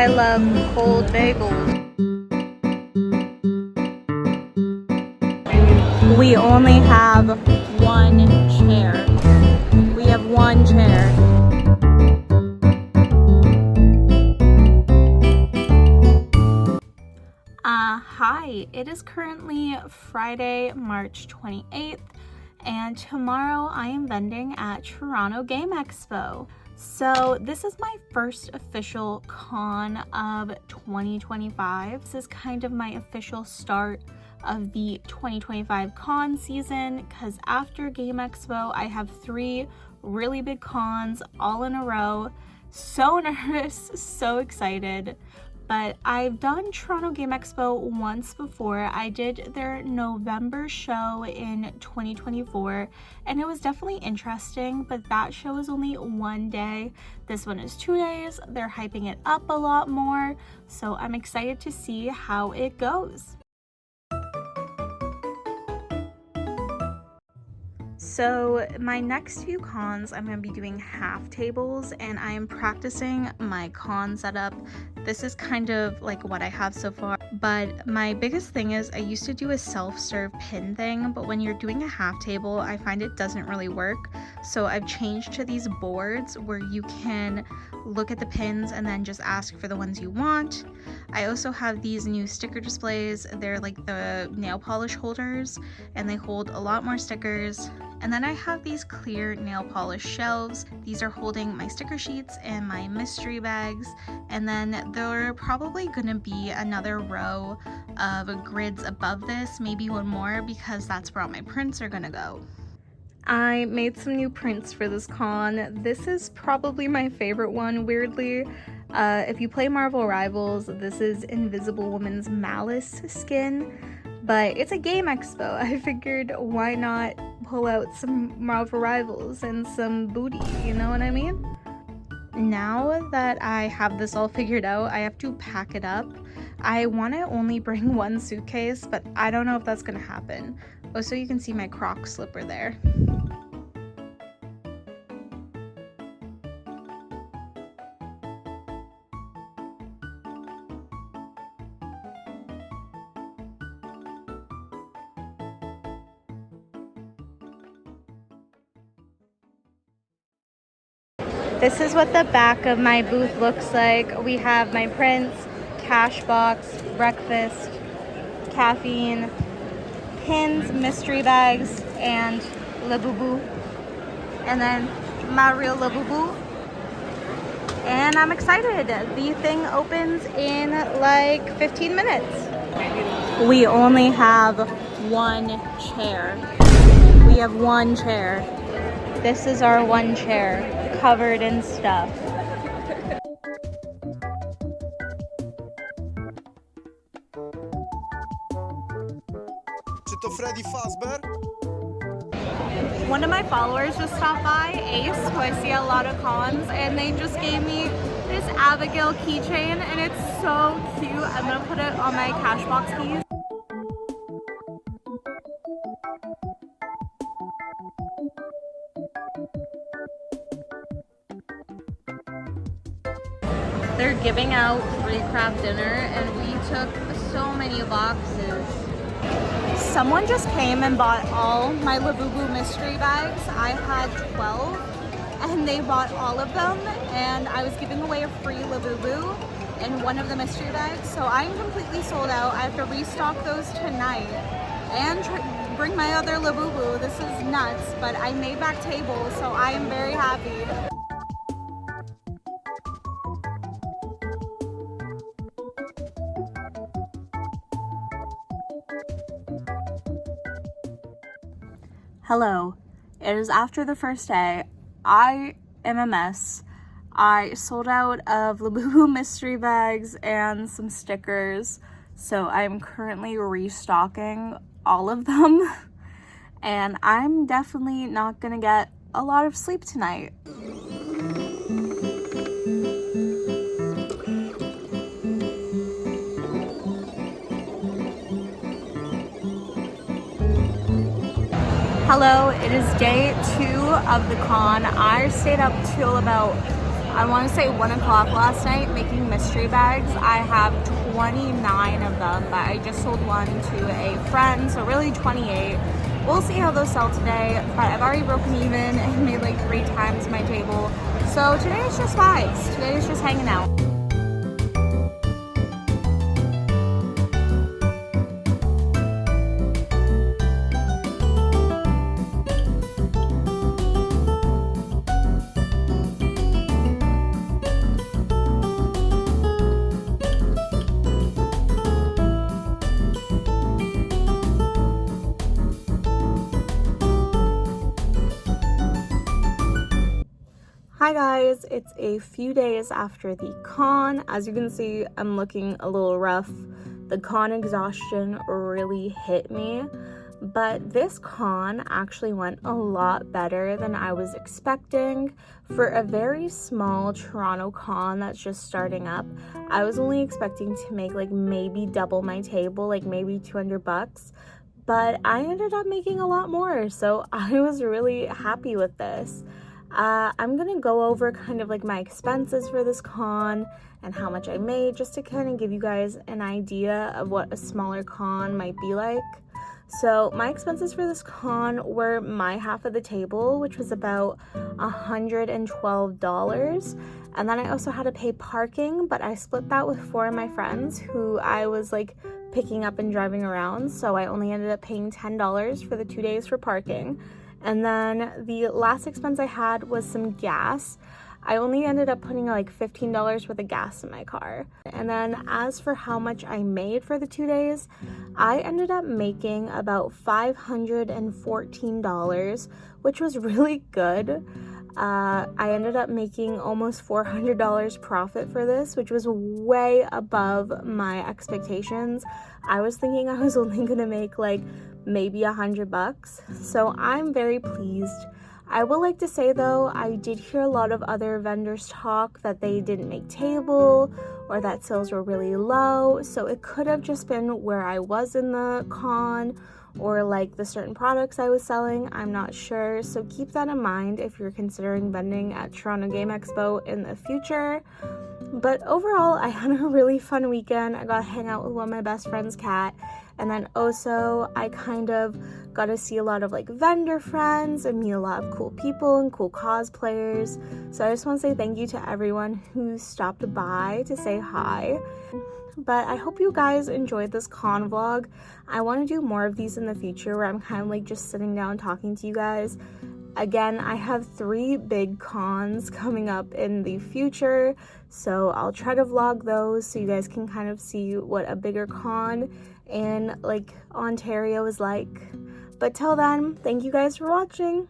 I love cold bagels. We only have one chair. We have one chair. Hi, it is currently Friday, March 28th, and tomorrow I am vending at Toronto Game Expo. So this is my first official con of 2025. This is kind of my official start of the 2025 con season, because after Game Expo I have 3 really big cons all in a row. So nervous, so excited. But I've done Toronto Game Expo once before. I did their November show in 2024, and it was definitely interesting, but that show was only one day. This one is 2 days. They're hyping it up a lot more, so I'm excited to see how it goes. So my next few cons, I'm going to be doing half tables, and I am practicing my con setup. This is kind of like what I have so far, but my biggest thing is I used to do a self-serve pin thing, but when you're doing a half table, I find it doesn't really work. So I've changed to these boards where you can look at the pins and then just ask for the ones you want. I also have these new sticker displays. They're like the nail polish holders, and they hold a lot more stickers. And then I have these clear nail polish shelves. These are holding my sticker sheets and my mystery bags. And then there are probably gonna be another row of grids above this, maybe one more, because that's where all my prints are gonna go. I made some new prints for this con. This is probably my favorite one, weirdly. If you play Marvel Rivals, this is Invisible Woman's Malice skin. But it's a Game Expo. I figured, why not pull out some Marvel Rivals and some booty, you know what I mean? Now that I have this all figured out, I have to pack it up. I want to only bring one suitcase, but I don't know if that's gonna happen. Also, you can see my crocs slipper there. This is what the back of my booth looks like. We have my prints, cash box, breakfast, caffeine, pins, mystery bags, and Labubu. And then my real Labubu. And I'm excited. The thing opens in like 15 minutes. We only have one chair. We have one chair. This is our one chair, covered in stuff. One of my followers just stopped by, Ace, who I see at a lot of cons, and they just gave me this Abigail keychain, and it's so cute. I'm gonna put it on my Cashbox keys. They're giving out free craft dinner, and we took so many boxes. Someone just came and bought all my Labubu mystery bags. I had 12, and they bought all of them, and I was giving away a free Labubu in one of the mystery bags, so I'm completely sold out. I have to restock those tonight and bring my other Labubu. This is nuts, but I made back tables, so I am very happy. Hello, it is after the first day. I am a mess. I sold out of Labubu mystery bags and some stickers, so I'm currently restocking all of them, and I'm definitely not gonna get a lot of sleep tonight. Hello, it is day 2 of the con. I stayed up till about I want to say 1 o'clock last night making mystery bags. I have 29 of them, but I just sold one to a friend, so really 28. We'll see how those sell today, but I've already broken even and made like 3 times my table. So today is just vibes. Today is just hanging out. Hi guys, it's a few days after the con. As you can see, I'm looking a little rough. The con exhaustion really hit me, but this con actually went a lot better than I was expecting. For a very small Toronto con that's just starting up, I was only expecting to make like maybe double my table, like maybe 200 bucks, but I ended up making a lot more, so I was really happy with this. I'm gonna go over kind of like my expenses for this con and how much I made, just to kind of give you guys an idea of what a smaller con might be like. So my expenses for this con were my half of the table, which was about $112. And then I also had to pay parking, but I split that with 4 of my friends who I was like picking up and driving around. So I only ended up paying $10 for the 2 days for parking. And then the last expense I had was some gas. I only ended up putting like $15 worth of gas in my car. And then as for how much I made for the 2 days, I ended up making about $514, which was really good. I ended up making almost $400 profit for this, which was way above my expectations. I was thinking I was only gonna make like maybe 100 bucks. So I'm very pleased. I will like to say though, I did hear a lot of other vendors talk that they didn't make table or that sales were really low. So it could have just been where I was in the con or like the certain products I was selling. I'm not sure. So keep that in mind if you're considering vending at Toronto Game Expo in the future. But overall, I had a really fun weekend. I got to hang out with one of my best friend's cat. And then also I kind of got to see a lot of like vendor friends and meet a lot of cool people and cool cosplayers. So I just want to say thank you to everyone who stopped by to say hi. But I hope you guys enjoyed this con vlog. I want to do more of these in the future where I'm kind of like just sitting down talking to you guys. Again, I have 3 big cons coming up in the future, so I'll try to vlog those so you guys can kind of see what a bigger con in like Ontario is like. But till then, thank you guys for watching.